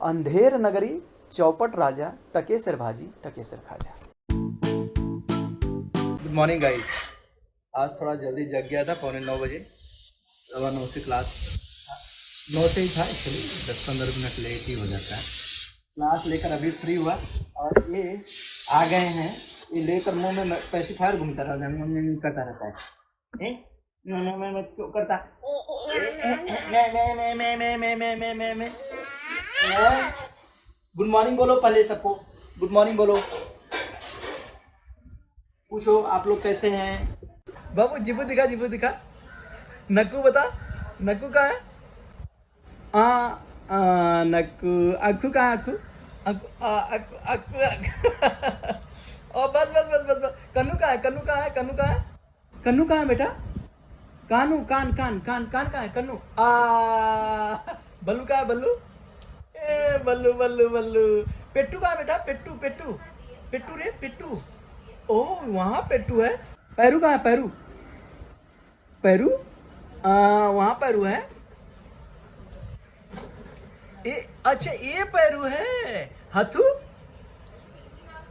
अंधेर नगरी चौपट राजा टकेसर भाजी टकेसर खाजा। गुड मॉर्निंग गाइस, आज थोड़ा जल्दी जग गया था, 9:15 बजे। 9:15 से क्लास 9 से ही था एक्चुअली, 10-15 मिनट लेट ही हो जाता है। क्लास लेकर अभी फ्री हुआ और ये आ गए हैं। ये लेकर मुंह में पेसिफायर घूमता रहता है, करता रहता है। मैं क्यों करता? मैं गुड मॉर्निंग बोलो पहले सबको, गुड मॉर्निंग बोलो। पूछो आप लोग कैसे हैं। बाबू जीबू दिखा, जीबू दिखा। नक्कू बता, नक्कू कहाँ है? नक्कू। अक्कू कहाँ है? अक्कू अक्कू अक्कू अक्कू। ओ बस बस बस बस बस। कन्नू कहाँ है? कन्नू कहाँ है? कन्नू कहाँ है? कन्नू कहाँ है बेटा? कानू कान कान कान कान कहाँ है? कन्नू। बल्लू कहाँ है? बल्लू। ए बल्लू बल्लू बल्लू। पेट्टू कहाँ है बेटा? पेट्टू पेट्टू पेट्टू रे पेट्टू। ओह वहाँ पेट्टू है। पैरू कहाँ है? पैरू पैरू वहाँ पैरू है। अच्छा ये पैरू है। हथू,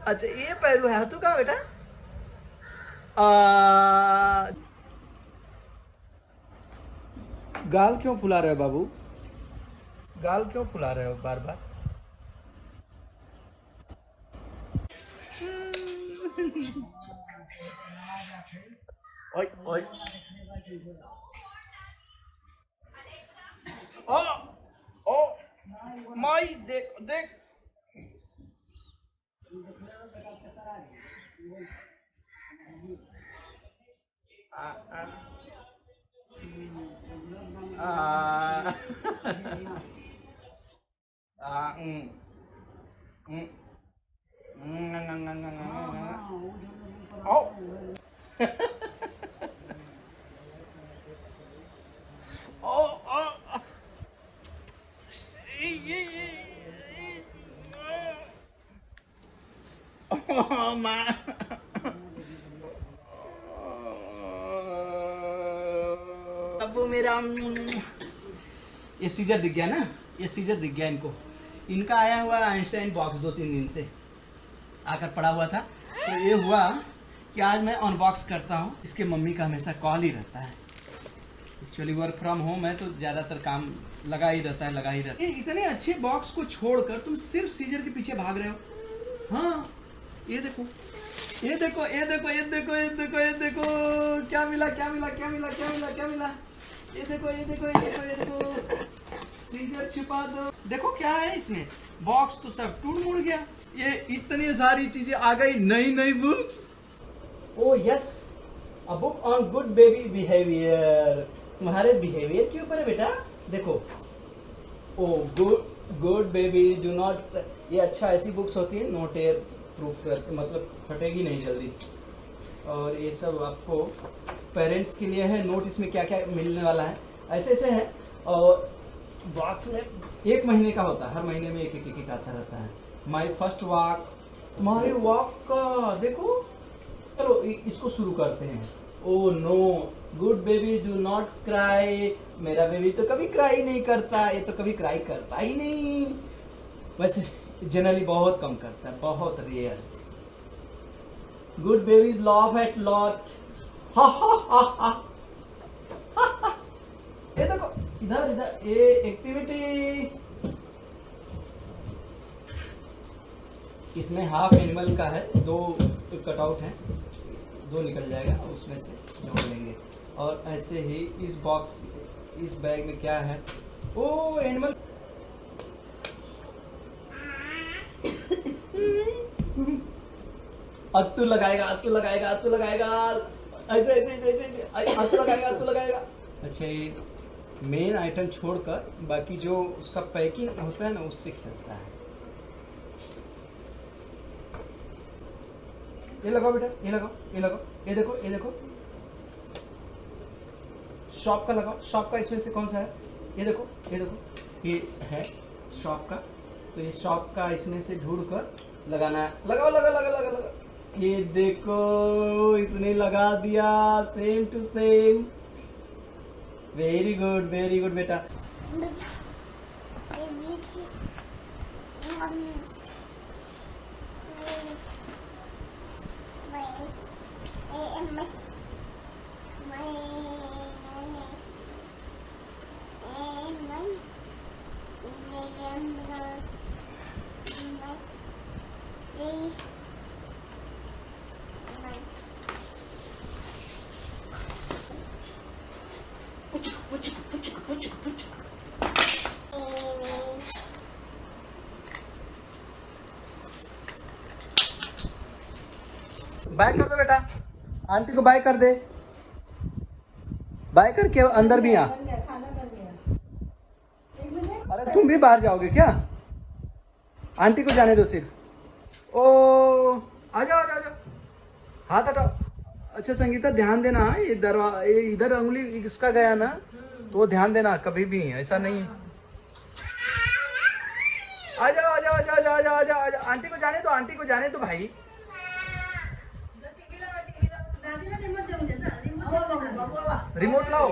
अच्छा ये पैरू है। हथू कहाँ बेटा? गाल क्यों फुला रहे हो बाबू? गाल क्यों फुला रहे हो बार बार? ओए ओए। ओ ओ माई, देख देख। आ, आ, आ, mm, ओ ओ ओ माँ। अब मेरा ये सीजर दिख गया ना, ये सीजर दिख गया इनको। इनका आया हुआ आइंस्टाइन बॉक्स 2-3 दिन से आकर पड़ा हुआ था, तो ये हुआ कि आज मैं अनबॉक्स करता हूँ। इसके मम्मी का हमेशा कॉल ही रहता है। एक्चुअली वर्क फ्रॉम होम है तो ज़्यादातर काम लगा ही रहता है। ये इतने अच्छे बॉक्स को छोड़कर तुम सिर्फ सीजर के पीछे भाग रहे हो। हाँ ये देखो, ये देखो, ये देखो, ये देखो, ये देखो, ये देखो, क्या मिला क्या मिला क्या मिला क्या मिला क्या मिला। ये देखो, ये देखो, ये देखो, ये देखो, सीजर छिपा दो। देखो क्या है इसमें। बॉक्स तो सब टूट मुड़ गया। ये इतनी सारी चीजें आ गई, नई नई books. O yes, a book on good baby behaviour. तुम्हारे बिहेवियर के ऊपर है बेटा। देखो, ओ गुड बेबी डू नॉट। ये अच्छा, ऐसी बुक्स होती है नो टेयर प्रूफ, मतलब फटेगी नहीं जल्दी। और ये सब आपको पेरेंट्स के लिए है। नोट इसमें क्या क्या मिलने वाला है, ऐसे ऐसे है। और बॉक्स में 1 महीने का होता है, हर महीने में एक आता रहता है। माई फर्स्ट वॉक, तुम्हारे वॉक का देखो। चलो इसको शुरू करते हैं। Oh no, good baby do not cry. मेरा बेबी तो कभी क्राई नहीं करता, ये तो कभी क्राई करता ही नहीं। वैसे जनरली बहुत कम करता है, बहुत rare. Good babies laugh at lot. हा हा हा हा। ये देखो, इधर इधर ये एक्टिविटी। इसमें हाफ एनिमल का है, 2 कटआउट है, 2 निकल जाएगा, उसमें से जोड़ लेंगे। और ऐसे ही इस बॉक्स, इस बैग में क्या है? ओ एनिमल। अत्तू लगाएगा, अत्तू लगाएगा, अत्तू लगाएगा, ऐसे ऐसे ऐसे अत्तू लगाएगा, अत्तू लगाएगा। अच्छा, ये मेन आइटम छोड़कर बाकी जो उसका पैकिंग होता है ना, उससे खेलता है। ये लगाओ बेटा, ये लगाओ, ये लगाओ, ये देखो, ये देखो। शॉप का लगाओ, शॉप का इसमें से कौन सा है? ये देखो, ये देखो, ये है शॉप का। तो ये शॉप का इसमें से ढूंढ कर लगाना है। लगाओ, लगा लगा लगा लगा। ये देखो, इसने लगा दिया, same to same. Very good बेटा। बाय कर दो बेटा, आंटी को बाय कर दे। बाय करके अंदर भी आ। अरे तुम भी बाहर जाओगे क्या? आंटी को जाने दो सिर्फ। ओ आ जाओ आ जाओ आ जाओ, हाथ हटाओ। अच्छा संगीता ध्यान देना, ये इधर उंगली इसका गया ना, तो वो ध्यान देना, कभी भी ऐसा नहीं है। आ जाओ आ जाओ आ जाओ आ जाओ आ जाओ आ जाओ, आंटी को जाने दो, आंटी को जाने दो भाई। रिमोट लाओ।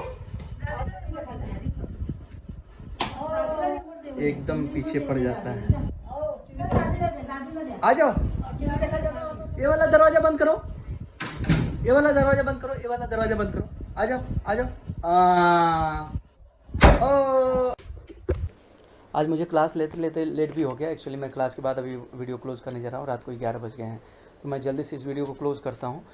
एकदम पीछे पड़ जाता है। आ जाओ, ये वाला दरवाजा बंद करो, ये वाला दरवाजा बंद करो, ये वाला दरवाजा बंद करो। आ जाओ आ जाओ। आज मुझे क्लास लेते लेते लेट भी हो गया। एक्चुअली मैं क्लास के बाद अभी वीडियो क्लोज करने जा रहा हूँ। रात को 11 बज गए हैं, तो मैं जल्दी से इस वीडियो को क्लोज करता हूँ।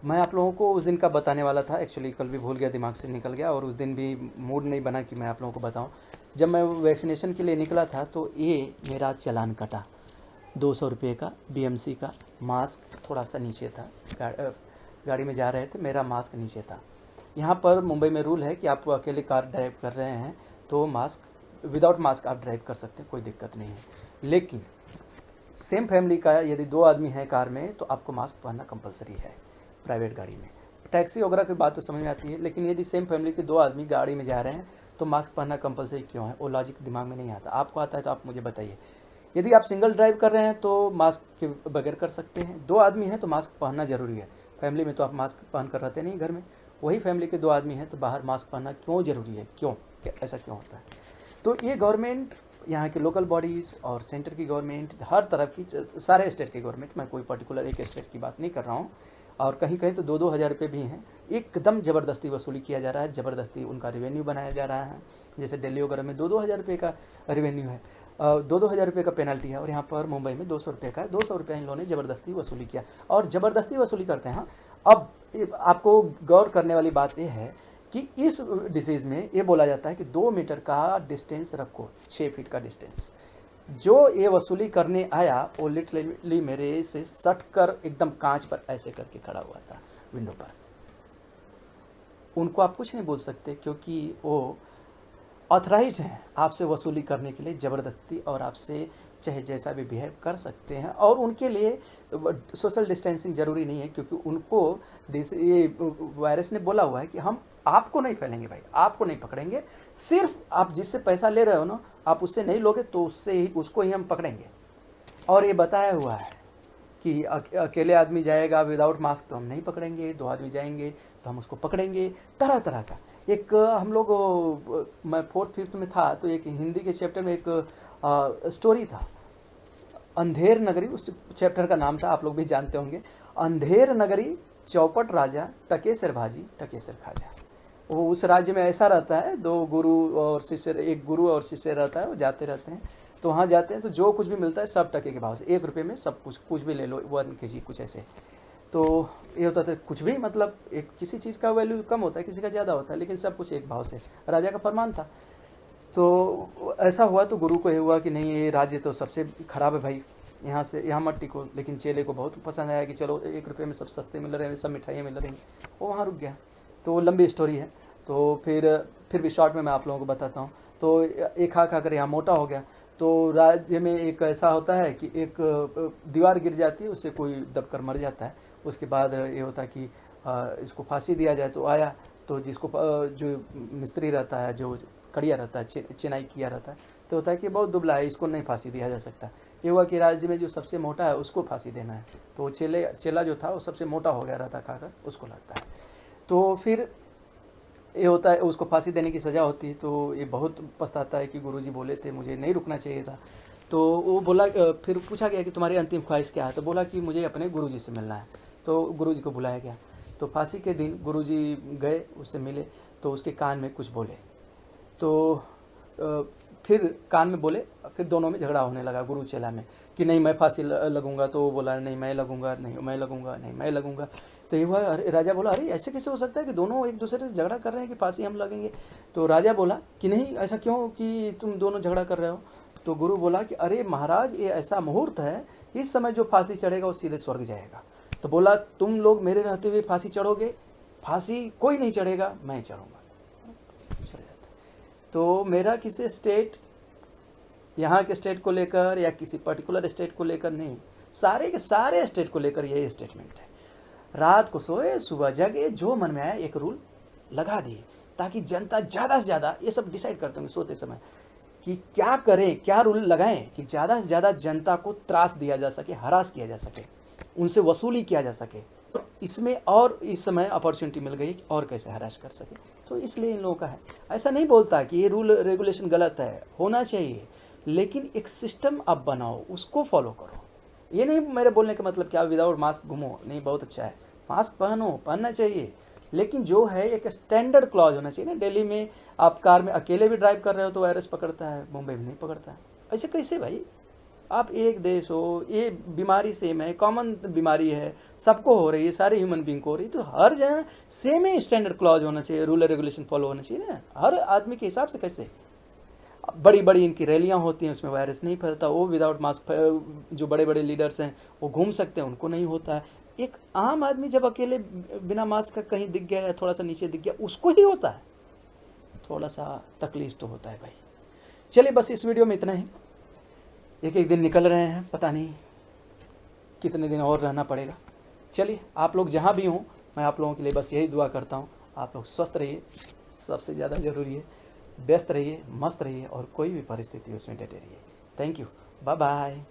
मैं आप लोगों को उस दिन का बताने वाला था, एक्चुअली कल भी भूल गया, दिमाग से निकल गया, और उस दिन भी मूड नहीं बना कि मैं आप लोगों को बताऊं। जब मैं वैक्सीनेशन के लिए निकला था तो ये मेरा चालान कटा 200 रुपये का, बीएमसी का। मास्क थोड़ा सा नीचे था, गाड़ी में जा रहे थे, मेरा मास्क नीचे था। यहाँ पर मुंबई में रूल है कि आप अकेले कार ड्राइव कर रहे हैं तो मास्क, विदाउट मास्क आप ड्राइव कर सकते हैं, कोई दिक्कत नहीं है। लेकिन सेम फैमिली का यदि 2 आदमी हैं कार में तो आपको मास्क पहनना कंपलसरी है प्राइवेट गाड़ी में। टैक्सी वगैरह की बात तो समझ में आती है, लेकिन यदि सेम फैमिली के 2 आदमी गाड़ी में जा रहे हैं तो मास्क पहनना कंपलसरी क्यों है? वो लॉजिक दिमाग में नहीं आता। आपको आता है तो आप मुझे बताइए। यदि आप सिंगल ड्राइव कर रहे हैं तो मास्क के बगैर कर सकते हैं, 2 आदमी हैं तो मास्क पहनना ज़रूरी है। फैमिली में तो आप मास्क पहन कर रहते नहीं घर में, वही फैमिली के 2 आदमी हैं तो बाहर मास्क पहनना क्यों ज़रूरी है? क्यों, ऐसा क्यों होता है? तो ये गवर्नमेंट, यहाँ के लोकल बॉडीज़ और सेंटर की गवर्नमेंट, हर तरफ की, सारे स्टेट की गवर्नमेंट, मैं कोई पर्टिकुलर एक स्टेट की बात नहीं कर रहा हूँ, और कहीं कहीं तो 2-2 हज़ार रुपये भी हैं, एकदम ज़बरदस्ती वसूली किया जा रहा है, ज़बरदस्ती उनका रेवेन्यू बनाया जा रहा है। जैसे दिल्ली वगैरह में 2-2 हज़ार रुपये का रेवेन्यू है, 2-2 हज़ार रुपये का पेनल्टी है, और यहाँ पर मुंबई में 200 रुपये का है। 200 रुपये इन लोगों ने ज़बरदस्ती वसूली किया, और ज़बरदस्ती वसूली करते हैं। अब आपको गौर करने वाली बात यह है कि इस डिसीज़ में ये बोला जाता है कि 2 मीटर का डिस्टेंस रखो, 6 फीट का डिस्टेंस। जो ये वसूली करने आया वो लिटरली मेरे से सट कर एकदम कांच पर ऐसे करके खड़ा हुआ था विंडो पर। उनको आप कुछ नहीं बोल सकते क्योंकि वो ऑथराइज हैं आपसे वसूली करने के लिए ज़बरदस्ती, और आपसे चाहे जैसा भी बिहेव कर सकते हैं। और उनके लिए सोशल डिस्टेंसिंग ज़रूरी नहीं है, क्योंकि उनको ये वायरस ने बोला हुआ है कि हम आपको नहीं फैलेंगे भाई, आपको नहीं पकड़ेंगे, सिर्फ आप जिससे पैसा ले रहे हो ना, आप उससे नहीं लोगे तो उसको ही हम पकड़ेंगे। और ये बताया हुआ है कि अकेले आदमी जाएगा विदाउट मास्क तो हम नहीं पकड़ेंगे, 2 आदमी जाएंगे तो हम उसको पकड़ेंगे। तरह तरह का एक हम लोग, मैं 4th-5th में था तो एक हिंदी के चैप्टर में एक स्टोरी था, अंधेर नगरी, उस चैप्टर का नाम था, आप लोग भी जानते होंगे, अंधेर नगरी, चौपट राजा, टकेसर भाजी, टकेसर खाजा। वो उस राज्य में ऐसा रहता है, 2 गुरु और शिष्य, एक गुरु और शिष्य रहता है, वो जाते रहते हैं, तो वहाँ जाते हैं तो जो कुछ भी मिलता है सब टके के भाव से, 1 रुपये में सब कुछ भी ले लो, 1 kg कुछ ऐसे। तो ये होता था कुछ भी, मतलब एक किसी चीज़ का वैल्यू कम होता है, किसी का ज़्यादा होता है, लेकिन सब कुछ एक भाव से, राजा का फरमान था। तो ऐसा हुआ तो गुरु को ये हुआ कि नहीं, ये राज्य तो सबसे ख़राब है भाई, यहाँ मत टिको। लेकिन चेले को बहुत पसंद आया कि चलो 1 रुपये में सब सस्ते मिल रहे हैं, सब मिठाइयाँ मिल रही हैं, वो वहाँ रुक गया। तो लंबी स्टोरी है, तो फिर भी शॉर्ट में मैं आप लोगों को बताता हूँ। तो एक खा कर यहाँ मोटा हो गया। तो राज्य में एक ऐसा होता है कि एक दीवार गिर जाती है, उससे कोई दबकर मर जाता है। उसके बाद ये होता है कि इसको फांसी दिया जाए। तो आया, तो जिसको जो मिस्त्री रहता है, जो कड़िया रहता है, चिनाई किया रहता है, तो होता है कि बहुत दुबला है, इसको नहीं फांसी दिया जा सकता। ये हुआ कि राज्य में जो सबसे मोटा है उसको फांसी देना है। तो चेला जो था वो सबसे मोटा हो गया रहता, खाकर उसको लगता है। तो फिर ये होता है, उसको फांसी देने की सज़ा होती है। तो ये बहुत पछताता है कि गुरुजी बोले थे, मुझे नहीं रुकना चाहिए था। तो वो बोला फिर पूछा गया कि तुम्हारी अंतिम ख्वाहिश क्या है, तो बोला कि मुझे अपने गुरुजी से मिलना है। तो गुरुजी को बुलाया गया। तो फांसी के दिन गुरुजी गए, उससे मिले, तो उसके कान में कुछ बोले। तो फिर कान में बोले, फिर दोनों में झगड़ा होने लगा गुरु चेला में कि नहीं मैं फांसी लगूंगा, तो वो बोला नहीं मैं लगूंगा, नहीं मैं लगूंगा, नहीं मैं लगूंगा। तो ये हुआ, राजा बोला अरे ऐसे कैसे हो सकता है कि दोनों एक दूसरे से झगड़ा कर रहे हैं कि फांसी हम लगेंगे। तो राजा बोला कि नहीं ऐसा क्यों कि तुम दोनों झगड़ा कर रहे हो। तो गुरु बोला कि अरे महाराज ये ऐसा मुहूर्त है कि इस समय जो फांसी चढ़ेगा वो सीधे स्वर्ग जाएगा। तो बोला तुम लोग मेरे रहते हुए फांसी चढ़ोगे, फांसी कोई नहीं चढ़ेगा, मैं चढ़ूंगा। चढ़ जाता। तो मेरा किसी स्टेट, यहाँ के स्टेट को लेकर या किसी पर्टिकुलर स्टेट को लेकर नहीं, सारे के सारे स्टेट को लेकर यही स्टेटमेंट है। रात को सोए सुबह जगे, जो मन में आए एक रूल लगा दिए, ताकि जनता ज़्यादा से ज़्यादा, ये सब डिसाइड करते होंगे सोते समय कि क्या करें, क्या रूल लगाएं कि ज़्यादा से ज़्यादा जनता को त्रास दिया जा सके, हरास किया जा सके, उनसे वसूली किया जा सके। इसमें और इस समय अपॉर्चुनिटी मिल गई कि और कैसे हरास कर सके, तो इसलिए इन लोगों का है। ऐसा नहीं बोलता कि ये रूल रेगुलेशन गलत है, होना चाहिए, लेकिन एक सिस्टम आप बनाओ, उसको फॉलो करो। ये नहीं मेरे बोलने का मतलब कि आप विदाउट मास्क घूमो, नहीं बहुत अच्छा है, मास्क पहनो, पहनना चाहिए, लेकिन जो है एक स्टैंडर्ड क्लॉज होना चाहिए ना। दिल्ली में आप कार में अकेले भी ड्राइव कर रहे हो तो वायरस पकड़ता है, मुंबई में नहीं पकड़ता है। ऐसे कैसे भाई, आप एक देश हो, ये बीमारी सेम है, कॉमन बीमारी है, सबको हो रही है, सारे ह्यूमन बींग को हो रही है, तो हर जगह सेम ही स्टैंडर्ड क्लॉज होना चाहिए, रूल रेगुलेशन फॉलो होना चाहिए ना हर आदमी के हिसाब से। कैसे बड़ी बड़ी इनकी रैलियां होती हैं, उसमें वायरस नहीं फैलता, वो विदाउट मास्क जो बड़े बड़े लीडर्स हैं वो घूम सकते हैं, उनको नहीं होता है। एक आम आदमी जब अकेले बिना मास्क का कहीं दिख गया या थोड़ा सा नीचे दिख गया, उसको ही होता है, थोड़ा सा तकलीफ तो होता है भाई। चलिए बस इस वीडियो में इतना ही। एक एक दिन निकल रहे हैं, पता नहीं कितने दिन और रहना पड़ेगा। चलिए आप लोग जहाँ भी हों, मैं आप लोगों के लिए बस यही दुआ करता हूँ, आप लोग स्वस्थ रहिए, सबसे ज़्यादा ज़रूरी है, व्यस्त रहिए, मस्त रहिए, और कोई भी परिस्थिति उसमें डटे रहिए। Thank you, bye bye.